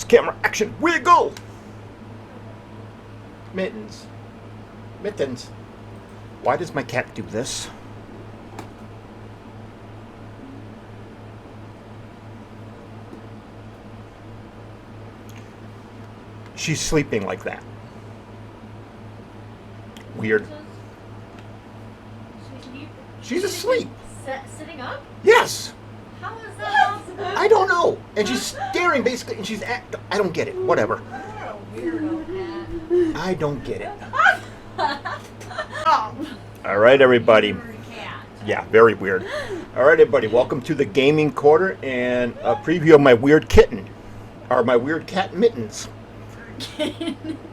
camera, action, wiggle! Mittens. Mittens. Why does my cat do this? She's sleeping like that. Weird. She's asleep. Sitting up? Yes. How is that possible? I don't know. And she's staring basically, and she's I don't get it. Whatever. You're a weirdo cat. I don't get it. All right, everybody. Weird cat. Yeah, very weird. All right, everybody. Welcome to the Gaming Corner and a preview of my weird kitten, or my weird cat Mittens.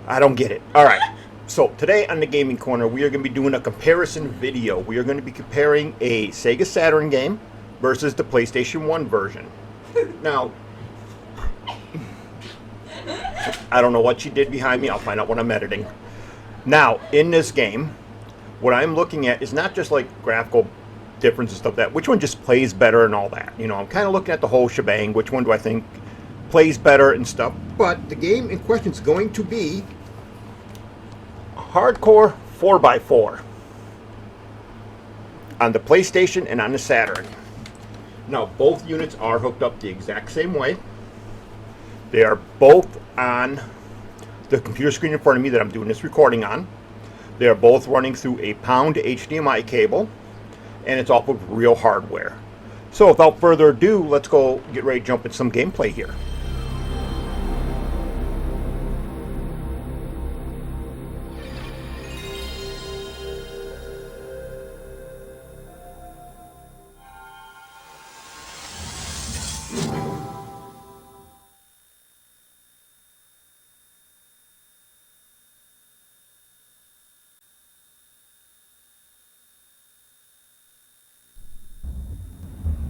I don't get it. All right. So today on the Gaming Corner, we are going to be doing a comparison video. We are going to be comparing a Sega Saturn game versus the PlayStation 1 version. Now, I don't know what she did behind me. I'll find out when I'm editing. Now, in this game, what I'm looking at is not just like graphical difference and stuff that, which one just plays better and all that. You know, I'm kind of looking at the whole shebang. Which one do I think plays better and stuff. But the game in question is going to be hardcore 4x4 on the PlayStation and on the Saturn. Now, both units are hooked up the exact same way. They are both on the computer screen in front of me that I'm doing this recording on. They are both running through a pound HDMI cable, and it's off of real hardware. So without further ado, let's go get ready to jump in some gameplay here.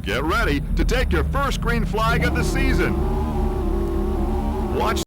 Get ready to take your first green flag of the season. Watch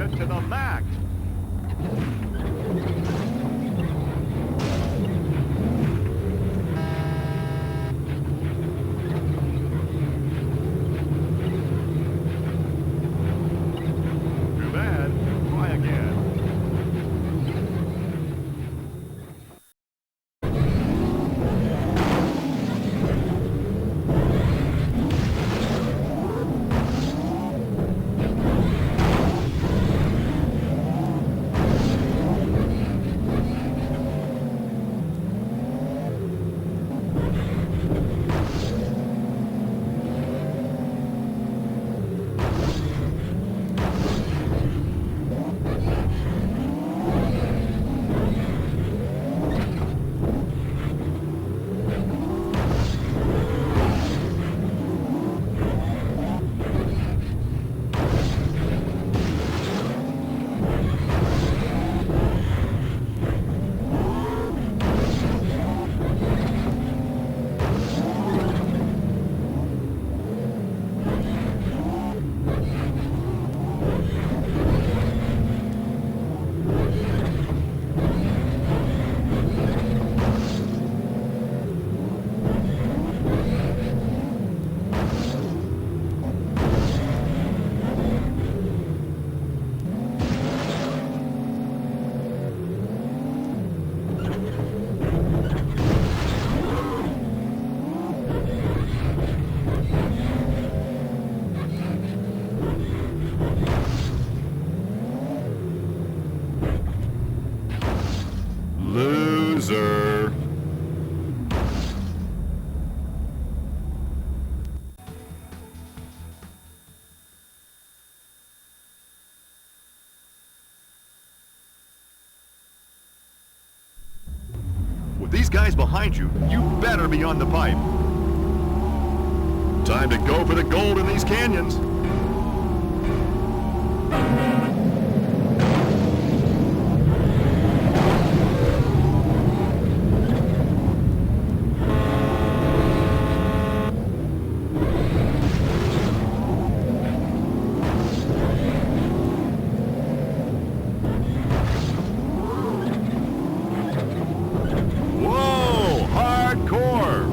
you to the max. Too bad. Try again. Loser. With these guys behind you, you better be on the pipe. Time to go for the gold in these canyons. Whoa, hardcore.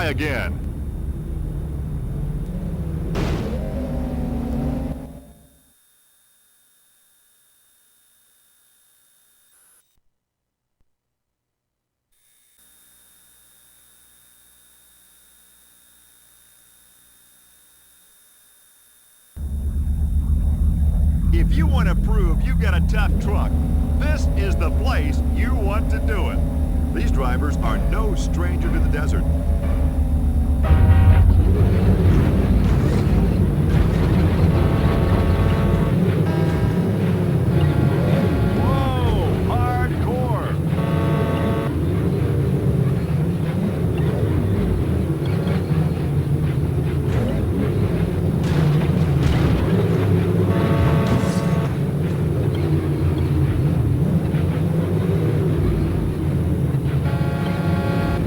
fly again. If you want to prove you've got a tough truck, this is the place you want to do it. These drivers are no stranger to the desert. Whoa, hardcore.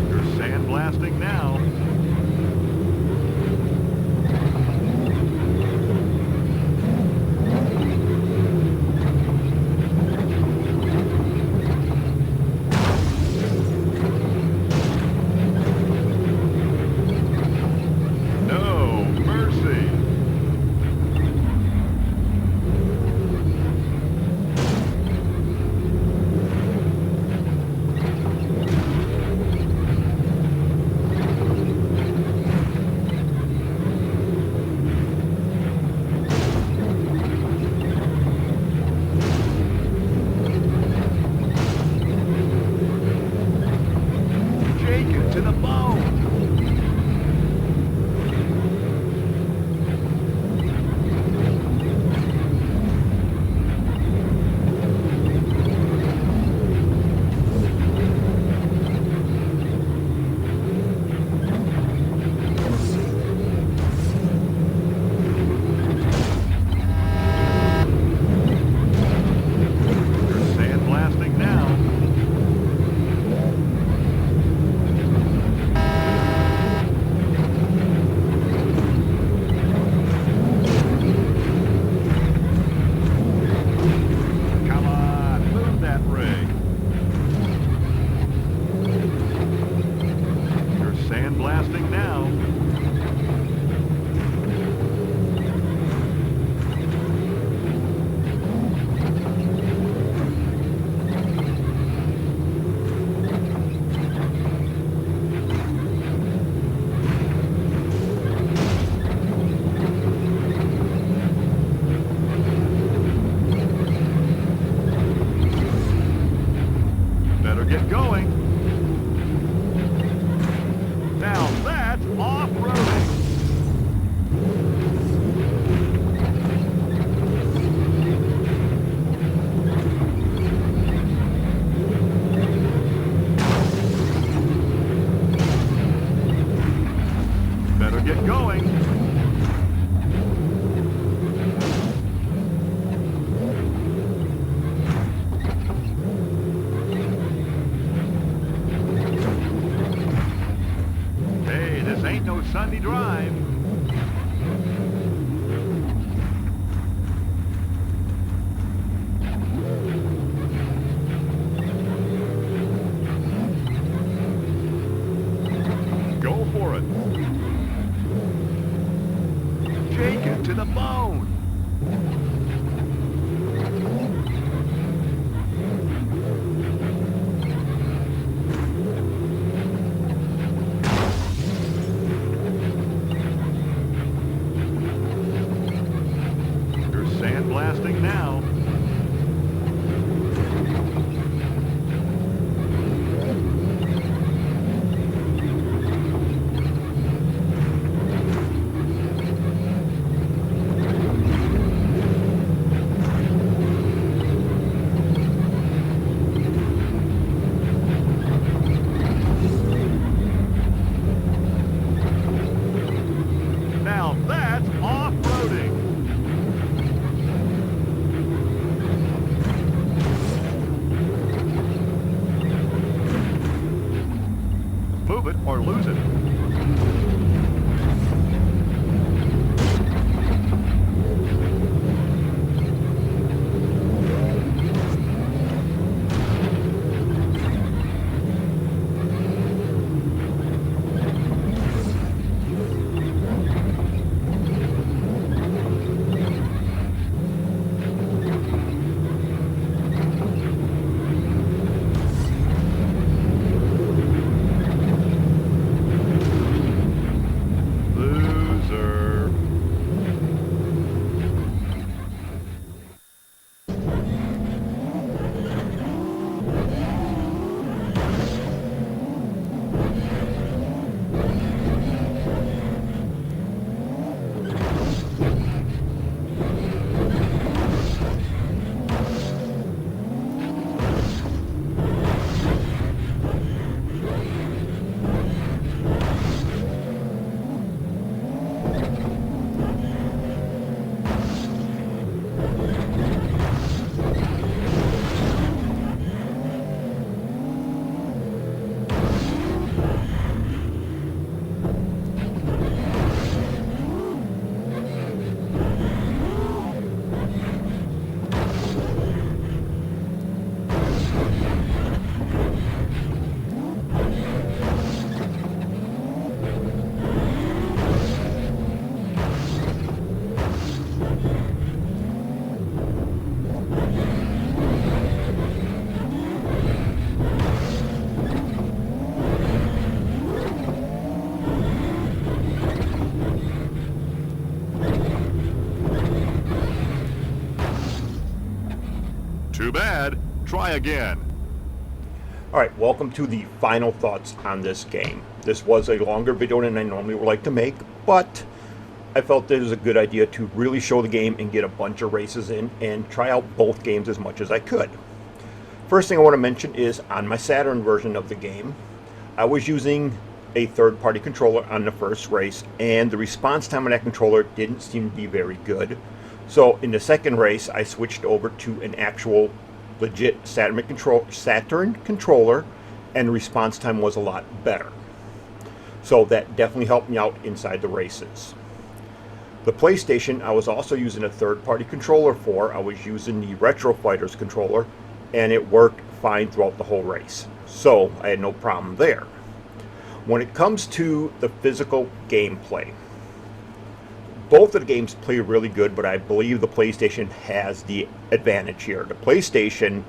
You're sandblasting now. No mercy. Shake it to the bone. You're sandblasting now. Come on, move that rig. You're sandblasting now. Better get going. Now that's off-roading. Better get going. Hey, this ain't no Sunday drive. Go for it. Shake it to the bone. You're sandblasting now. Now that's off-roading. Move it or lose it. Too bad. Try again. Alright, welcome to the final thoughts on this game. This was a longer video than I normally would like to make, but I felt it was a good idea to really show the game and get a bunch of races in and try out both games as much as I could. First thing I want to mention is on my Saturn version of the game, I was using a third-party controller on the first race, and the response time on that controller didn't seem to be very good. So in the second race, I switched over to an actual legit Saturn controller, and the response time was a lot better. So that definitely helped me out inside the races. The PlayStation, I was also using a third-party controller for. I was using the Retro Fighters controller, and it worked fine throughout the whole race. So I had no problem there. When it comes to the physical gameplay, both of the games play really good, but I believe the PlayStation has the advantage here. The PlayStation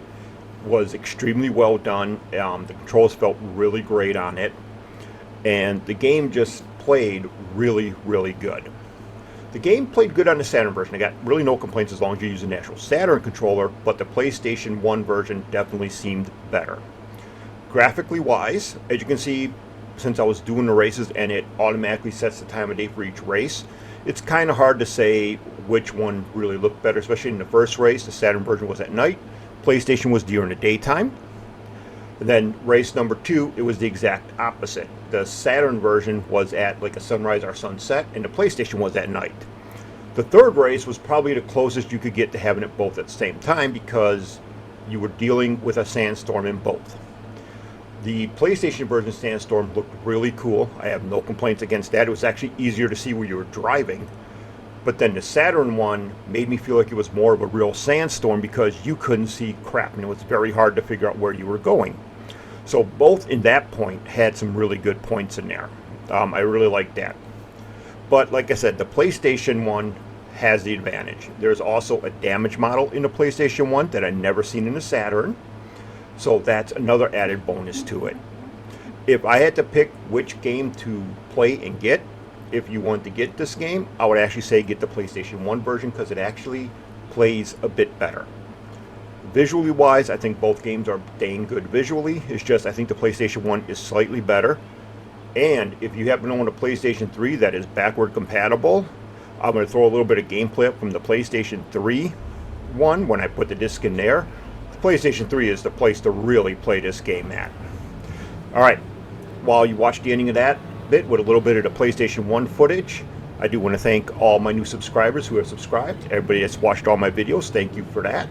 was extremely well done. The controls felt really great on it, and the game just played really, really good. The game played good on the Saturn version. I got really no complaints as long as you use an actual Saturn controller, but the PlayStation 1 version definitely seemed better. Graphically wise, as you can see, since I was doing the races and it automatically sets the time of day for each race, it's kind of hard to say which one really looked better, especially in the first race. The Saturn version was at night, PlayStation was during the daytime. And then race number 2, it was the exact opposite. The Saturn version was at like a sunrise or sunset, and the PlayStation was at night. The third race was probably the closest you could get to having it both at the same time, because you were dealing with a sandstorm in both. The PlayStation version sandstorm looked really cool. I have no complaints against that. It was actually easier to see where you were driving. But then the Saturn one made me feel like it was more of a real sandstorm because you couldn't see crap, and it was very hard to figure out where you were going. So both in that point had some really good points in there. I really liked that. But like I said, the PlayStation 1 has the advantage. There's also a damage model in the PlayStation 1 that I've never seen in the Saturn. So that's another added bonus to it. If I had to pick which game to play and get, if you want to get this game, I would actually say get the PlayStation 1 version because it actually plays a bit better. Visually wise, I think both games are dang good visually. It's just I think the PlayStation 1 is slightly better. And if you happen to own a PlayStation 3 that is backward compatible, I'm going to throw a little bit of gameplay up from the PlayStation 3 one when I put the disc in there. The PlayStation 3 is the place to really play this game at. Alright, while you watch the ending of that bit with a little bit of the PlayStation 1 footage, I do want to thank all my new subscribers who have subscribed. Everybody that's watched all my videos, thank you for that.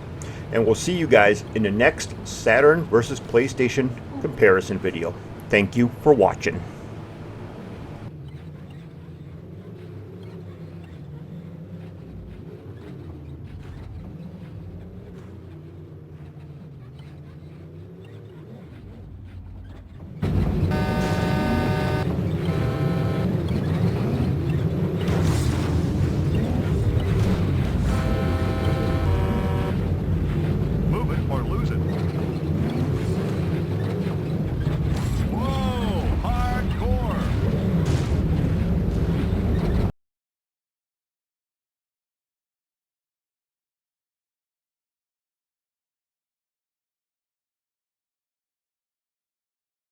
And we'll see you guys in the next Saturn versus PlayStation comparison video. Thank you for watching.